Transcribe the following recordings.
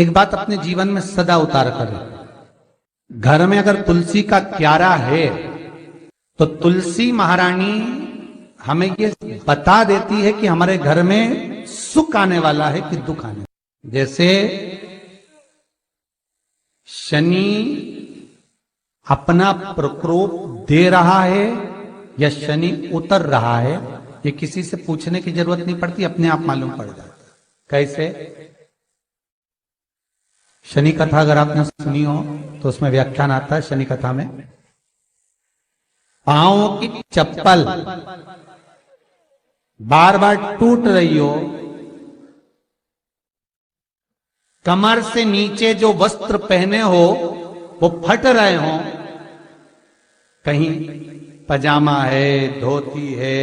एक बात अपने जीवन में सदा उतार करें। घर में अगर तुलसी का क्यारा है तो तुलसी महारानी हमें ये बता देती है कि हमारे घर में सुख आने वाला है कि दुख आने वाला है। जैसे शनि अपना प्रकोप दे रहा है या शनि उतर रहा है, ये किसी से पूछने की जरूरत नहीं पड़ती, अपने आप मालूम पड़ जाता। कैसे? शनि कथा अगर आपने सुनी हो तो उसमें व्याख्यान आता है शनि कथा में, पांव की चप्पल बार बार टूट रही हो, कमर से नीचे जो वस्त्र पहने हो वो फट रहे हो, कहीं पजामा है, धोती है,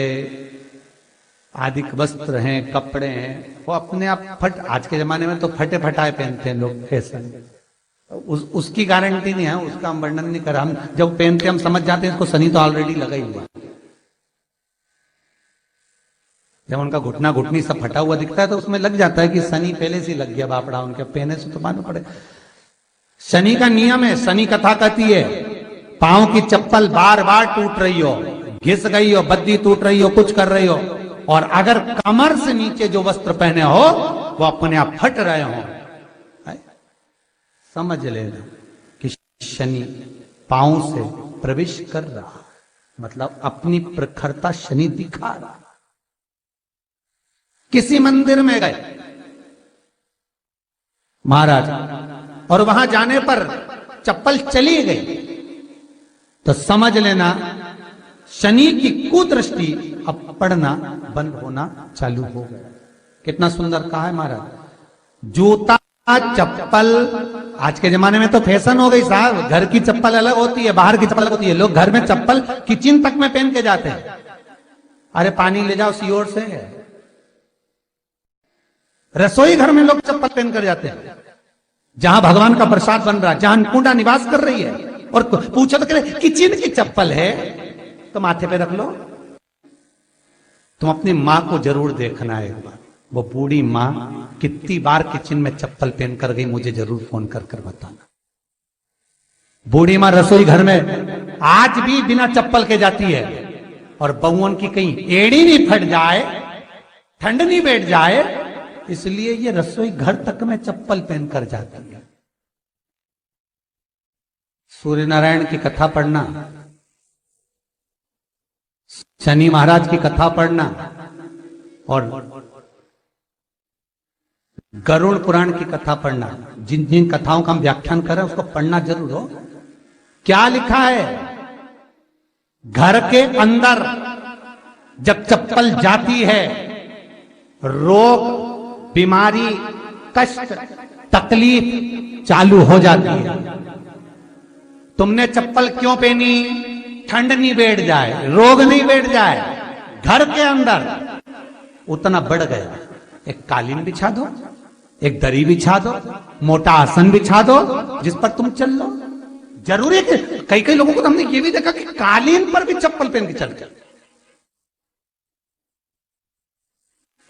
आदि वस्त्र हैं, कपड़े हैं, वो अपने आप फट, आज के जमाने में तो फटे फटाए पहनते हैं लोग, फैशन, उसकी गारंटी नहीं है, उसका हम वर्णन नहीं कर रहा। हम जब पहनते हम समझ जाते हैं इसको शनि तो ऑलरेडी लगा ही हुआ। जब उनका घुटना घुटनी सब फटा हुआ दिखता है तो उसमें लग जाता है कि शनि पहले से लग गया बापड़ा, उनके पहने से तो मालूम पड़े। शनि का नियम है, शनि कथा कहती है पांव की चप्पल बार बार टूट रही हो, घिस गई हो, बद्दी टूट रही हो, कुछ कर रही हो, और अगर कमर से नीचे जो वस्त्र पहने हो वो अपने आप फट रहे हो, समझ लेना कि शनि पांव से प्रवेश कर रहा, मतलब अपनी प्रखरता शनि दिखा रहा। किसी मंदिर में गए महाराज और वहां जाने पर चप्पल चली गई तो समझ लेना शनि की कुदृष्टि अब पड़ना बंद होना चालू हो गया। कितना सुंदर कहा है महाराज। जूता चप्पल आज के जमाने में तो फैशन हो गई साहब, घर की चप्पल अलग होती है, बाहर की चप्पल अलग होती है। लोग घर में चप्पल किचन तक में पहन के जाते हैं। अरे पानी ले जाओ सियोर से, रसोई घर में लोग चप्पल पहन कर जाते हैं, जहां भगवान का प्रसाद बन रहा है, जहां अन्नपूर्णा निवास कर रही है, और पूछो तो कह किचन की चप्पल है तो माथे पे रख लो। तुम अपनी मां को जरूर देखना है एक बार, वो बूढ़ी मां कितनी बार किचन में चप्पल पहन कर गई, मुझे जरूर फोन कर कर बताना। बूढ़ी मां रसोई घर में आज भी बिना चप्पल के जाती है, और बहुओं की कहीं एड़ी नहीं फट जाए, ठंड नहीं बैठ जाए, इसलिए ये रसोई घर तक में चप्पल पहनकर जाती है। सूर्य नारायण की कथा पढ़ना, शनि महाराज की कथा पढ़ना, और गरुड़ पुराण की कथा पढ़ना, जिन जिन कथाओं का हम व्याख्यान कर रहे हैं उसको पढ़ना जरूर हो। क्या लिखा है? घर के अंदर जब चप्पल जाती है, रोग, बीमारी, कष्ट, तकलीफ चालू हो जाती है। तुमने चप्पल क्यों पहनी? ठंड नहीं बैठ जाए, रोग नहीं बैठ जाए। घर के अंदर उतना बढ़ गया, एक कालीन बिछा दो, एक दरी बिछा दो, मोटा आसन बिछा दो, जिस पर तुम चल लो। जरूरी है कि कई कई लोगों को तो हमने ये भी देखा कि कालीन पर भी चप्पल पहन के चलते,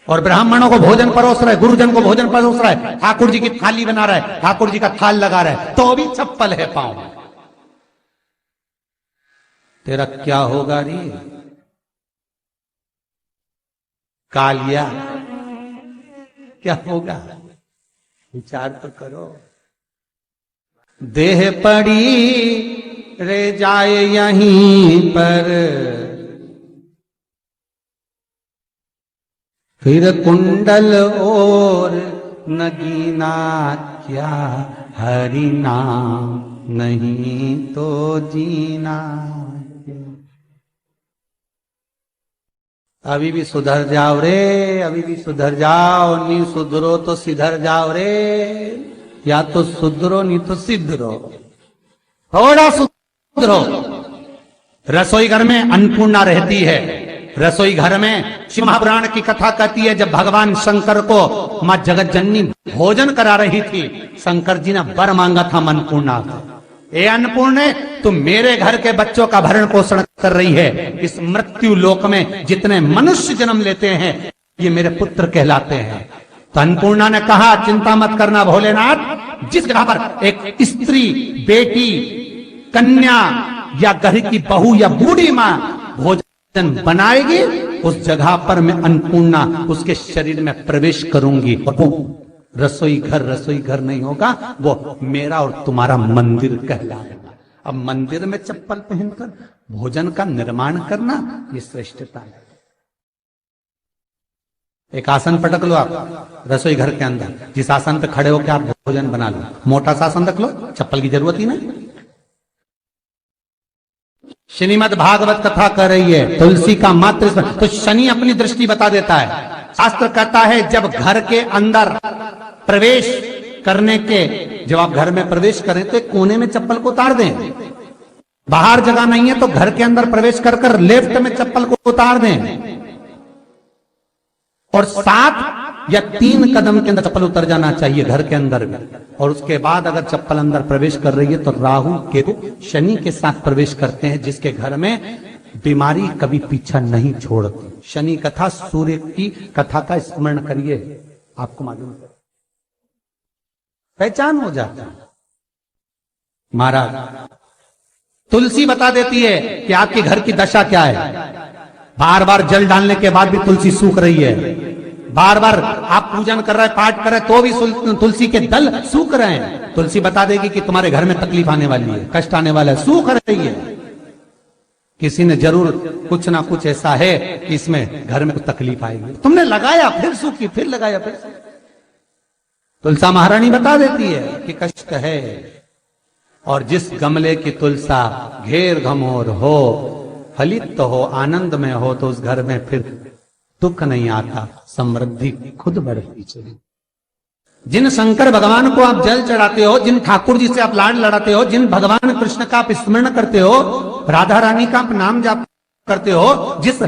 और ब्राह्मणों को भोजन परोस रहा है, गुरुजन को भोजन परोस रहा है, ठाकुर जी की थाली बना रहा है, ठाकुर जी का थाल लगा रहा है, तो भी चप्पल है पांव में। तेरा क्या होगा रे कालिया, क्या होगा? विचार तो करो। देह पड़ी रे जाए यहीं पर, फिर कुंडल और नगीना, क्या हरि नाम नहीं तो जीना। अभी भी सुधर जाओ रे, अभी भी सुधर जाओ, नहीं सुधरो तो सिधर जाओ रे, या तो सुधरो नहीं तो सिद्धरो, थोड़ा सुधरो। रसोई घर में अन्नपूर्णा रहती है, रसोई घर में शिव महापुराण की कथा कहती है जब भगवान शंकर को मां जगत जननी भोजन करा रही थी, शंकर जी ने वर मांगा था अन्नपूर्णा से, ए अन्नपूर्णे तुम मेरे घर के बच्चों का भरण पोषण कर रही है, इस मृत्यु लोक में जितने मनुष्य जन्म लेते हैं ये मेरे पुत्र कहलाते हैं। तो अन्नपूर्णा ने कहा चिंता मत करना भोलेनाथ, जिस जगह पर एक स्त्री, बेटी, कन्या या घर की बहू या बूढ़ी मां भोजन बनाएगी, उस जगह पर मैं अन्नपूर्णा उसके शरीर में प्रवेश करूंगी। और वो रसोई घर नहीं होगा, वो मेरा और तुम्हारा मंदिर कहलाएगा। अब मंदिर में चप्पल पहनकर भोजन का निर्माण करना, ये श्रेष्ठता है। एक आसन पटक लो आप रसोई घर के अंदर, जिस आसन पे खड़े होकर आप भोजन बना लो, मोटा सा आसन रख लो, चप्पल की जरूरत ही नहीं। श्रीमद् भागवत कथा कर रही है, तुलसी का मात्र तो शनि अपनी दृष्टि बता देता है। शास्त्र कहता है जब घर के अंदर प्रवेश करने के, जब आप घर में प्रवेश करें तो एक कोने में चप्पल को उतार दें। बाहर जगह नहीं है तो घर के अंदर प्रवेश कर लेफ्ट में चप्पल को उतार दें, और 7 या 3 कदम के अंदर चप्पल उतर जाना चाहिए घर के अंदर में। और उसके बाद अगर चप्पल अंदर प्रवेश कर रही है तो राहु केतु शनि के साथ प्रवेश करते हैं, जिसके घर में बीमारी कभी पीछा नहीं छोड़ती। शनि कथा, सूर्य की कथा का स्मरण करिए, आपको मालूम है, पहचान हो जाता है। महाराज तुलसी बता देती है कि आपके घर की दशा क्या है। बार बार जल डालने के बाद भी तुलसी सूख रही है, बार बार आप पूजन कर रहे हैं, पाठ कर रहे हैं, तो भी तुलसी के दल सूख रहे हैं। तुलसी बता देगी कि तुम्हारे घर में तकलीफ आने वाली है, कष्ट आने वाला है, सूख रही है। किसी ने जरूर कुछ ना कुछ ऐसा है कि इसमें घर में कुछ तकलीफ आएगी, तुमने लगाया फिर सूखी, फिर लगाया फिर। तुलसा महारानी बता देती है कि कष्ट है। और जिस गमले की तुलसा घेर घमोर हो, फलित हो, आनंद में हो, तो उस घर में फिर दुख नहीं आता, समृद्धि खुद बढ़ती चली। जिन शंकर भगवान को आप जल चढ़ाते हो, जिन ठाकुर जी से आप लाड लड़ाते हो, जिन भगवान कृष्ण का आप स्मरण करते हो, राधा रानी का आप नाम जाप करते हो, जिस